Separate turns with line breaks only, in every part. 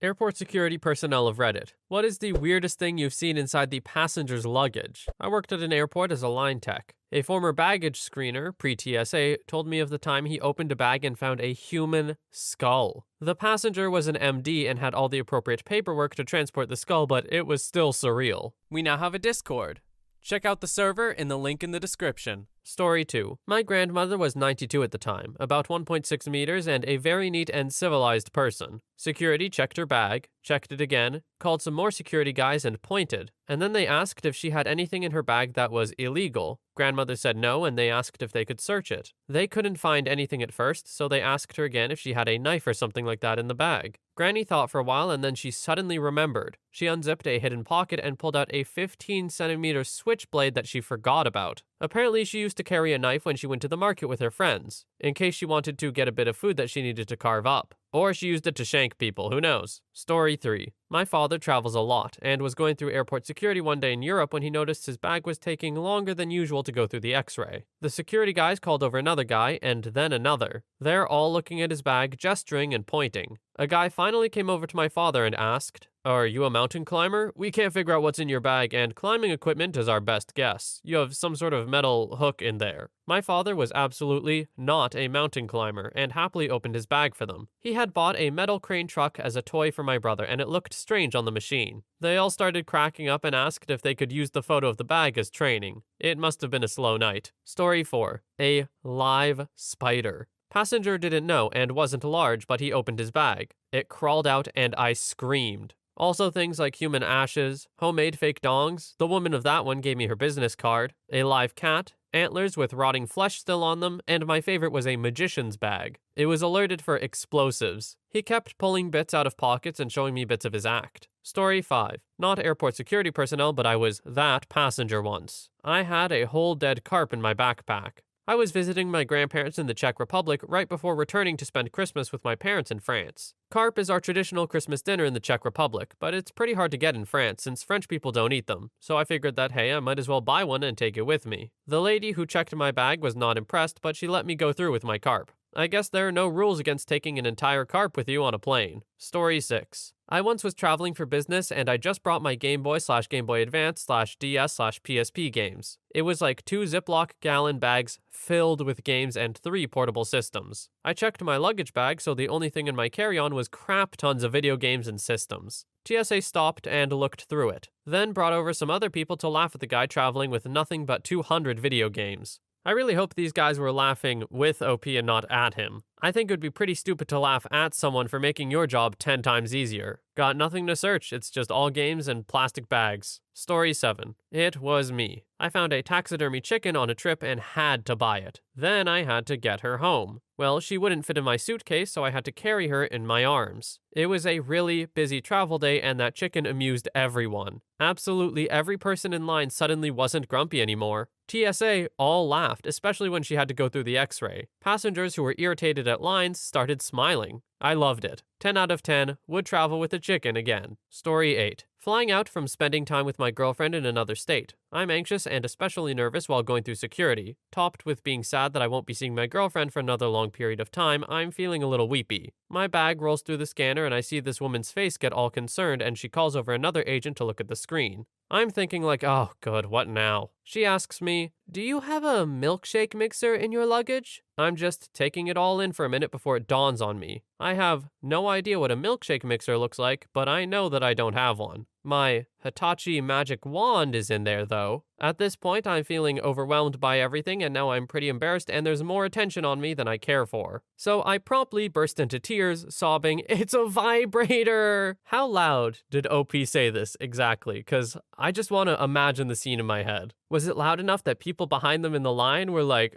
Airport security personnel of Reddit. What is the weirdest thing you've seen inside the passenger's luggage? I worked at an airport as a line tech. A former baggage screener, pre-TSA, told me of the time he opened a bag and found a human skull. The passenger was an MD and had all the appropriate paperwork to transport the skull, but it was still surreal. We now have a Discord. Check out the server in the link in the description. Story 2. My grandmother was 92 at the time, about 1.6 meters, and a very neat and civilized person. Security checked her bag, checked it again, called some more security guys and pointed, and then they asked if she had anything in her bag that was illegal. Grandmother said no, and they asked if they could search it. They couldn't find anything at first, so they asked her again if she had a knife or something like that in the bag. Granny thought for a while, and then she suddenly remembered. She unzipped a hidden pocket and pulled out a 15-centimeter switchblade that she forgot about. Apparently, she used to carry a knife when she went to the market with her friends, in case she wanted to get a bit of food that she needed to carve up. Or she used it to shank people, who knows? Story 3. My father travels a lot, and was going through airport security one day in Europe when he noticed his bag was taking longer than usual to go through the x-ray. The security guys called over another guy, and then another. They're all looking at his bag, gesturing and pointing. A guy finally came over to my father and asked, "Are you a mountain climber? We can't figure out what's in your bag, and climbing equipment is our best guess. You have some sort of metal hook in there." My father was absolutely not a mountain climber, and happily opened his bag for them. He had bought a metal crane truck as a toy for my brother, and it looked strange on the machine. They all started cracking up and asked if they could use the photo of the bag as training. It must have been a slow night. Story 4. A live spider. Passenger didn't know and wasn't large, but he opened his bag. It crawled out and I screamed. Also things like human ashes, homemade fake dongs, the woman of that one gave me her business card, a live cat, antlers with rotting flesh still on them, and my favorite was a magician's bag. It was alerted for explosives. He kept pulling bits out of pockets and showing me bits of his act. Story 5. Not airport security personnel, but I was that passenger once. I had a whole dead carp in my backpack. I was visiting my grandparents in the Czech Republic right before returning to spend Christmas with my parents in France. Carp is our traditional Christmas dinner in the Czech Republic, but it's pretty hard to get in France since French people don't eat them, so I figured that hey, I might as well buy one and take it with me. The lady who checked my bag was not impressed, but she let me go through with my carp. I guess there are no rules against taking an entire carp with you on a plane. Story 6. I once was traveling for business and I just brought my Game Boy/Game Boy Advance/DS/PSP games. It was like 2 Ziploc gallon bags filled with games and 3 portable systems. I checked my luggage bag, so the only thing in my carry-on was crap tons of video games and systems. TSA stopped and looked through it, then brought over some other people to laugh at the guy traveling with nothing but 200 video games. I really hope these guys were laughing with OP and not at him. I think it would be pretty stupid to laugh at someone for making your job 10 times easier. Got nothing to search, it's just all games and plastic bags. Story 7. It was me. I found a taxidermy chicken on a trip and had to buy it. Then I had to get her home. Well, she wouldn't fit in my suitcase, so I had to carry her in my arms. It was a really busy travel day, and that chicken amused everyone. Absolutely every person in line suddenly wasn't grumpy anymore. TSA all laughed, especially when she had to go through the x-ray. Passengers who were irritated at lines started smiling. I loved it. 10 out of 10, would travel with a chicken again. Story 8. Flying out from spending time with my girlfriend in another state. I'm anxious and especially nervous while going through security. Topped with being sad that I won't be seeing my girlfriend for another long period of time, I'm feeling a little weepy. My bag rolls through the scanner and I see this woman's face get all concerned, and she calls over another agent to look at the screen. I'm thinking like, oh good, what now? She asks me, "Do you have a milkshake mixer in your luggage?" I'm just taking it all in for a minute before it dawns on me. I have no idea what a milkshake mixer looks like, but I know that I don't have one. My Hitachi magic wand is in there though. At this point, I'm feeling overwhelmed by everything, and now I'm pretty embarrassed and there's more attention on me than I care for. So I promptly burst into tears, sobbing, "It's a vibrator!" How loud did OP say this exactly? Because I just want to imagine the scene in my head. Was it loud enough that people behind them in the line were like,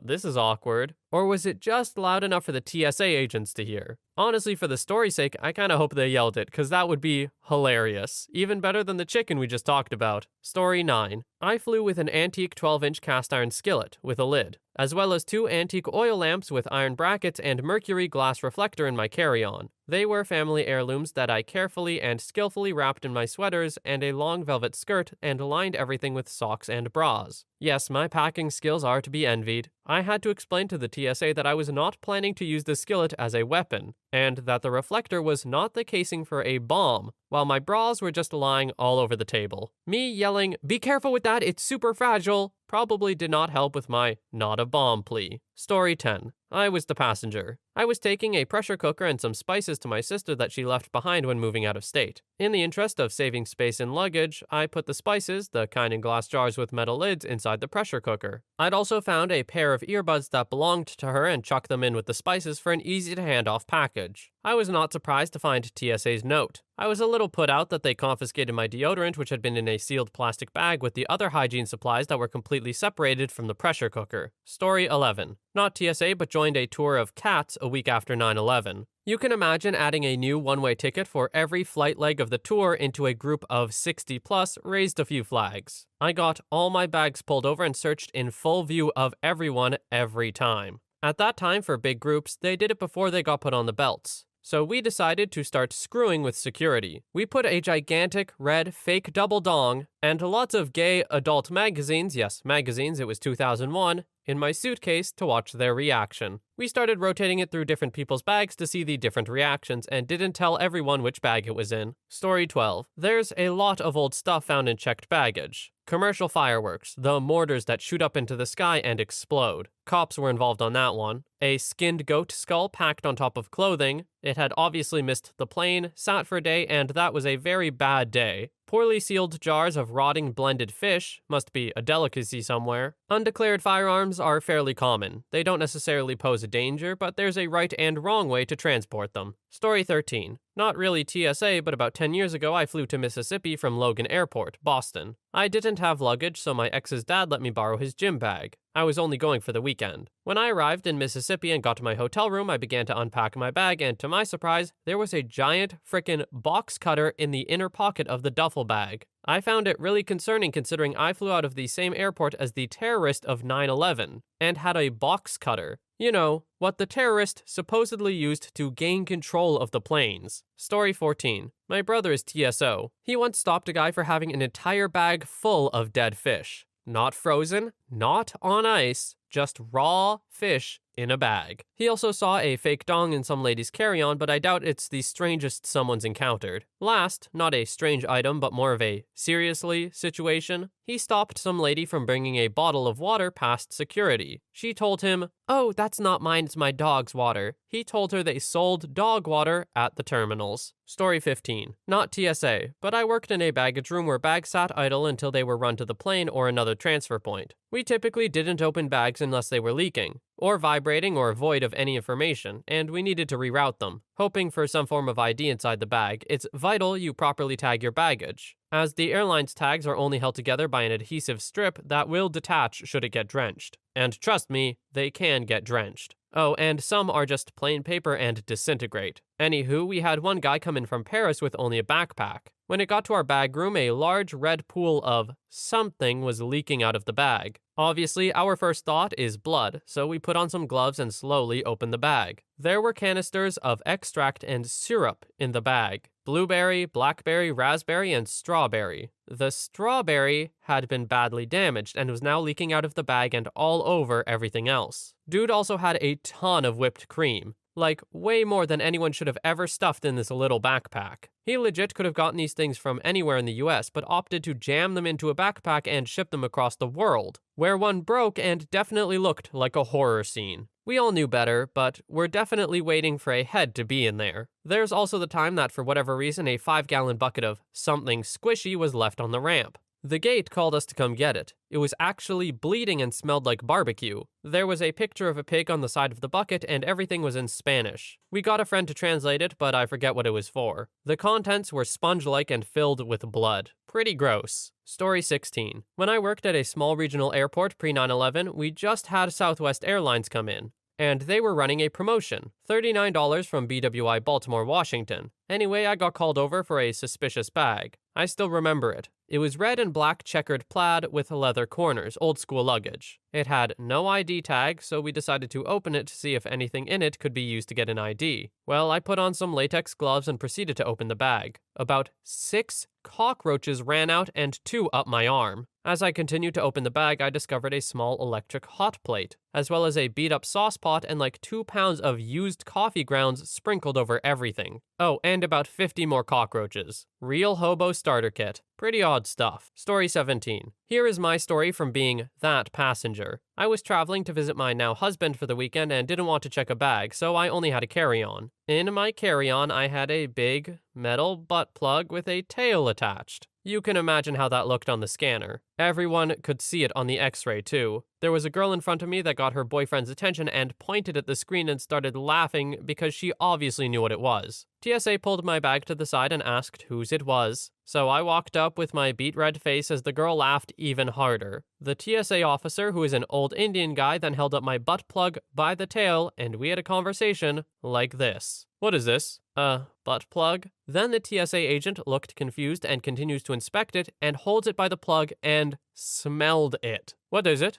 this is awkward? Or was it just loud enough for the TSA agents to hear? Honestly, for the story's sake, I kinda hope they yelled it, cause that would be hilarious. Even better than the chicken we just talked about. Story 9. I flew with an antique 12-inch cast iron skillet with a lid. as well as 2 antique oil lamps with iron brackets and mercury glass reflector in my carry-on. They were family heirlooms that I carefully and skillfully wrapped in my sweaters and a long velvet skirt and lined everything with socks and bras. Yes, my packing skills are to be envied. I had to explain to the TSA that I was not planning to use the skillet as a weapon, and that the reflector was not the casing for a bomb, while my bras were just lying all over the table. Me yelling, "Be careful with that, it's super fragile," probably did not help with my not a bomb plea. Story 10. I was the passenger. I was taking a pressure cooker and some spices to my sister that she left behind when moving out of state. In the interest of saving space in luggage, I put the spices, the kind in glass jars with metal lids, inside the pressure cooker. I'd also found a pair of earbuds that belonged to her and chucked them in with the spices for an easy-to-hand-off package. I was not surprised to find TSA's note. I was a little put out that they confiscated my deodorant, which had been in a sealed plastic bag with the other hygiene supplies that were completely separated from the pressure cooker. Story 11. Not TSA, but joined a tour of cats a week after 9/11. You can imagine adding a new one-way ticket for every flight leg of the tour into a group of 60 plus raised a few flags. I got all my bags pulled over and searched in full view of everyone every time. At that time, for big groups, they did it before they got put on the belts. So we decided to start screwing with security. We put a gigantic red fake double dong and lots of gay adult magazines, yes, magazines, it was 2001, in my suitcase to watch their reaction. We started rotating it through different people's bags to see the different reactions and didn't tell everyone which bag it was in. Story 12. There's a lot of old stuff found in checked baggage. Commercial fireworks, the mortars that shoot up into the sky and explode. Cops were involved on that one. A skinned goat skull packed on top of clothing. It had obviously missed the plane, sat for a day, and that was a very bad day. Poorly sealed jars of rotting blended fish, must be a delicacy somewhere. Undeclared firearms are fairly common. They don't necessarily pose a danger, but there's a right and wrong way to transport them. Story 13. Not really TSA, but about 10 years ago I flew to Mississippi from Logan Airport, Boston. I didn't have luggage, so my ex's dad let me borrow his gym bag. I was only going for the weekend. When I arrived in Mississippi and got to my hotel room, I began to unpack my bag, and to my surprise, there was a giant frickin' box cutter in the inner pocket of the duffel bag. I found it really concerning considering I flew out of the same airport as the terrorist of 9/11 and had a box cutter. You know, what the terrorist supposedly used to gain control of the planes. Story 14. My brother is TSO. He once stopped a guy for having an entire bag full of dead fish. Not frozen, not on ice, just raw fish in a bag. He also saw a fake dong in some lady's carry-on, but I doubt it's the strangest someone's encountered. Last, not a strange item, but more of a seriously situation, he stopped some lady from bringing a bottle of water past security. She told him, "Oh, that's not mine, it's my dog's water." He told her they sold dog water at the terminals. Story 15. Not TSA, but I worked in a baggage room where bags sat idle until they were run to the plane or another transfer point. We typically didn't open bags unless they were leaking, or vibrating or void of any information, and we needed to reroute them. Hoping for some form of ID inside the bag, it's vital you properly tag your baggage, as the airline's tags are only held together by an adhesive strip that will detach should it get drenched. And trust me, they can get drenched. Oh, and some are just plain paper and disintegrate. Anywho, we had one guy come in from Paris with only a backpack. When it got to our bag room, a large red pool of something was leaking out of the bag. Obviously, our first thought is blood, so we put on some gloves and slowly opened the bag. There were canisters of extract and syrup in the bag. Blueberry, blackberry, raspberry, and strawberry. The strawberry had been badly damaged and was now leaking out of the bag and all over everything else. Dude also had a ton of whipped cream. Like, way more than anyone should have ever stuffed in this little backpack. He legit could have gotten these things from anywhere in the US, but opted to jam them into a backpack and ship them across the world, where one broke and definitely looked like a horror scene. We all knew better, but we're definitely waiting for a head to be in there. There's also the time that for whatever reason a 5-gallon bucket of something squishy was left on the ramp. The gate called us to come get it. It was actually bleeding and smelled like barbecue. There was a picture of a pig on the side of the bucket and everything was in Spanish. We got a friend to translate it, but I forget what it was for. The contents were sponge-like and filled with blood. Pretty gross. Story 16. When I worked at a small regional airport pre-9/11, we just had Southwest Airlines come in. And they were running a promotion, $39 from BWI Baltimore, Washington. Anyway, I got called over for a suspicious bag. I still remember it. It was red and black checkered plaid with leather corners, old school luggage. It had no ID tag, so we decided to open it to see if anything in it could be used to get an ID. Well, I put on some latex gloves and proceeded to open the bag. About 6 cockroaches ran out and 2 up my arm. As I continued to open the bag, I discovered a small electric hot plate, as well as a beat-up sauce pot and like 2 pounds of used coffee grounds sprinkled over everything. Oh, and about 50 more cockroaches. Real hobo starter kit. Pretty odd stuff. Story 17. Here is my story from being that passenger. I was traveling to visit my now husband for the weekend and didn't want to check a bag, so I only had a carry-on. In my carry-on, I had a big metal butt plug with a tail attached. You can imagine how that looked on the scanner. Everyone could see it on the x-ray too. There was a girl in front of me that got her boyfriend's attention and pointed at the screen and started laughing because she obviously knew what it was. TSA pulled my bag to the side and asked whose it was. So I walked up with my beet red face as the girl laughed even harder. The TSA officer, who is an old Indian guy, then held up my butt plug by the tail and we had a conversation like this. What is this? Butt plug? Then the TSA agent looked confused and continues to inspect it and holds it by the plug and smelled it. What is it?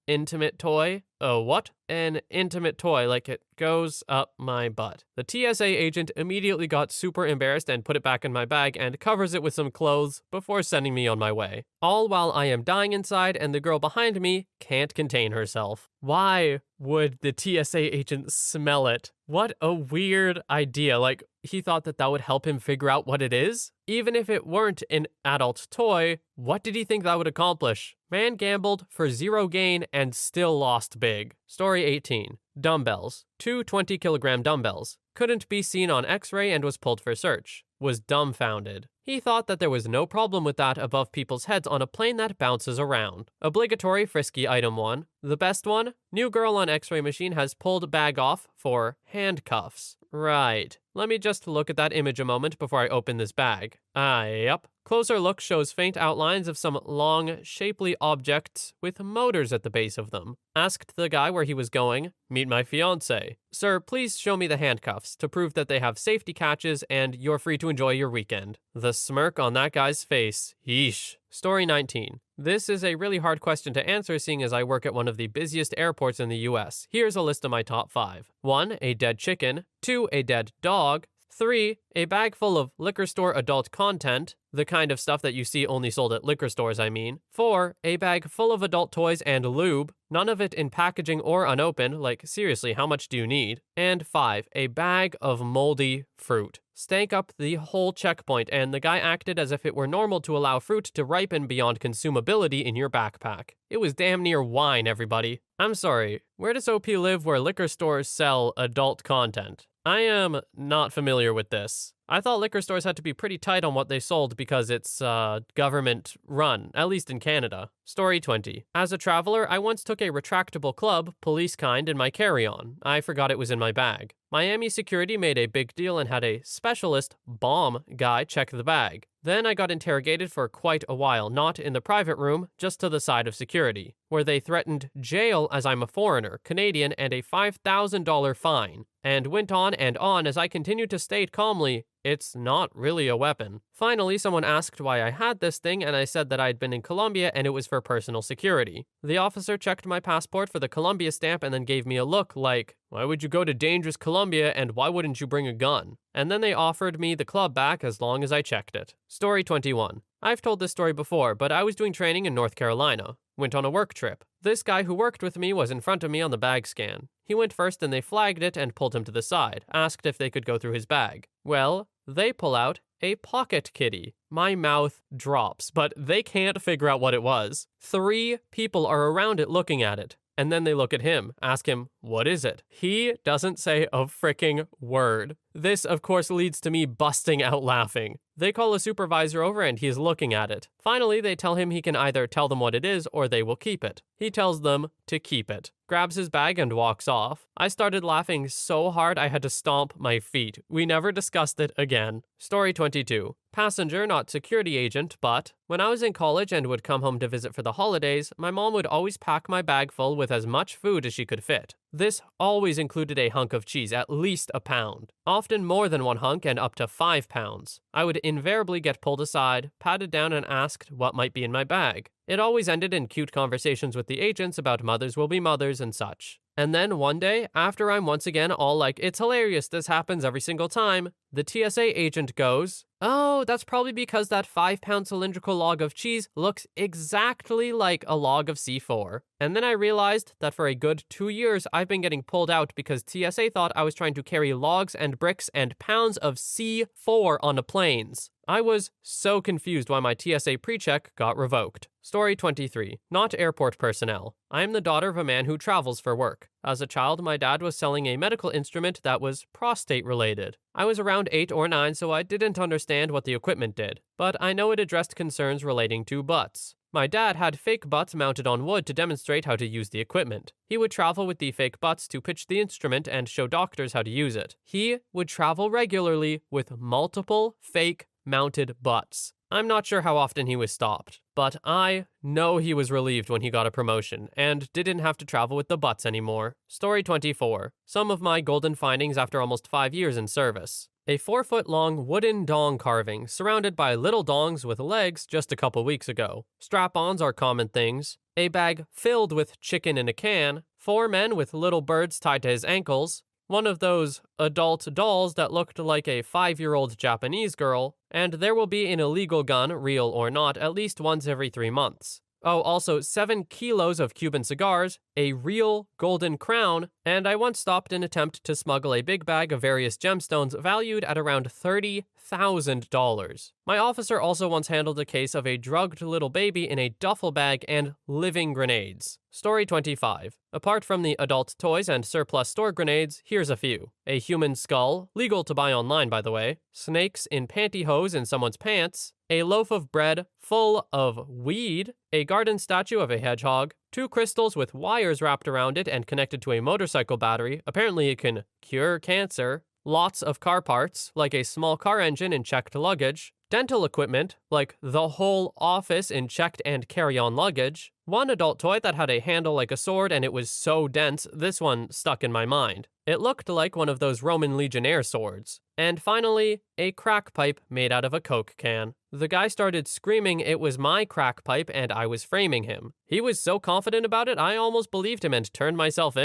Intimate toy? What? An intimate toy, like it goes up my butt. The TSA agent immediately got super embarrassed and put it back in my bag and covers it with some clothes before sending me on my way. All while I am dying inside and the girl behind me can't contain herself. Why would the TSA agent smell it? What a weird idea. Like, he thought that would help him figure out what it is? Even if it weren't an adult toy, what did he think that would accomplish? Man gambled for 0 gain and still lost big. Story 18. Dumbbells. 2 20-kilogram dumbbells. Couldn't be seen on x-ray and was pulled for search. Was dumbfounded. He thought that there was no problem with that above people's heads on a plane that bounces around. Obligatory frisky item 1. The best one? New girl on x-ray machine has pulled bag off for handcuffs. Right. Let me just look at that image a moment before I open this bag. Yep. Closer look shows faint outlines of some long, shapely objects with motors at the base of them. Asked the guy where he was going. Meet my fiancé. Sir, please show me the handcuffs to prove that they have safety catches and you're free to enjoy your weekend. The smirk on that guy's face. Yeesh. Story 19. This is a really hard question to answer seeing as I work at one of the busiest airports in the US. Here's a list of my top 5. 1. A dead chicken. 2. A dead dog. 3. A bag full of liquor store adult content. The kind of stuff that you see only sold at liquor stores, I mean. 4. A bag full of adult toys and lube. None of it in packaging or unopened, like seriously, how much do you need? And 5. A bag of moldy fruit. Stank up the whole checkpoint, and the guy acted as if it were normal to allow fruit to ripen beyond consumability in your backpack. It was damn near wine, everybody. I'm sorry, where does OP live where liquor stores sell adult content? I am not familiar with this. I thought liquor stores had to be pretty tight on what they sold because it's government run, at least in Canada. Story 20. As a traveler, I once took a retractable club, police kind, in my carry-on. I forgot it was in my bag. Miami security made a big deal and had a specialist bomb guy check the bag. Then I got interrogated for quite a while, not in the private room, just to the side of security, where they threatened jail as I'm a foreigner, Canadian, and a $5,000 fine, and went on and on as I continued to state calmly, it's not really a weapon. Finally, someone asked why I had this thing, and I said that I'd been in Colombia and it was for personal security. The officer checked my passport for the Colombia stamp and then gave me a look like, why would you go to dangerous Colombia and why wouldn't you bring a gun? And then they offered me the club back as long as I checked it. Story 21. I've told this story before, but I was doing training in North Carolina. Went on a work trip. This guy who worked with me was in front of me on the bag scan. He went first and they flagged it and pulled him to the side, asked if they could go through his bag. Well, they pull out a pocket kitty. My mouth drops, but they can't figure out what it was. 3 people are around it looking at it. And then they look at him, ask him, what is it? He doesn't say a fricking word. This, of course, leads to me busting out laughing. They call a supervisor over and he's looking at it. Finally, they tell him he can either tell them what it is or they will keep it. He tells them to keep it, grabs his bag and walks off. I started laughing so hard I had to stomp my feet. We never discussed it again. Story 22. Passenger, not security agent, but when I was in college and would come home to visit for the holidays, my mom would always pack my bag full with as much food as she could fit. This always included a hunk of cheese, at least a pound, often more than one hunk and up to 5 pounds. I would invariably get pulled aside, patted down, and asked what might be in my bag. It always ended in cute conversations with the agents about mothers will be mothers and such. And then one day, after I'm once again all like, it's hilarious, this happens every single time, the TSA agent goes, "Oh, that's probably because that 5-pound cylindrical log of cheese looks exactly like a log of C4. And then I realized that for a good 2 years, I've been getting pulled out because TSA thought I was trying to carry logs and bricks and pounds of C4 on the planes. I was so confused why my TSA pre-check got revoked. Story 23. Not airport personnel. I am the daughter of a man who travels for work. As a child, my dad was selling a medical instrument that was prostate related. I was around 8 or 9, so I didn't understand what the equipment did, but I know it addressed concerns relating to butts. My dad had fake butts mounted on wood to demonstrate how to use the equipment. He would travel with the fake butts to pitch the instrument and show doctors how to use it. He would travel regularly with multiple fake mounted butts. I'm not sure how often he was stopped, but I know he was relieved when he got a promotion and didn't have to travel with the butts anymore. Story 24. Some of my golden findings after almost 5 years in service. A 4-foot-long wooden dong carving surrounded by little dongs with legs just a couple weeks ago. Strap-ons are common things. A bag filled with chicken in a can. 4 men with little birds tied to his ankles. One of those adult dolls that looked like a 5-year-old Japanese girl, and there will be an illegal gun, real or not, at least once every 3 months. Oh, also 7 kilos of Cuban cigars, a real golden crown, and I once stopped an attempt to smuggle a big bag of various gemstones valued at around $30,000. My officer also once handled a case of a drugged little baby in a duffel bag and living grenades. Story 25. Apart from the adult toys and surplus store grenades, here's a few. A human skull, legal to buy online by the way, snakes in pantyhose in someone's pants, a loaf of bread full of weed, a garden statue of a hedgehog, 2 crystals with wires wrapped around it and connected to a motorcycle battery, apparently it can cure cancer, lots of car parts, like a small car engine in checked luggage, dental equipment, like the whole office in checked and carry-on luggage, 1 adult toy that had a handle like a sword and it was so dense, this one stuck in my mind. It looked like one of those Roman Legionnaire swords. And finally, a crack pipe made out of a Coke can. The guy started screaming it was my crack pipe and I was framing him. He was so confident about it, I almost believed him and turned myself in.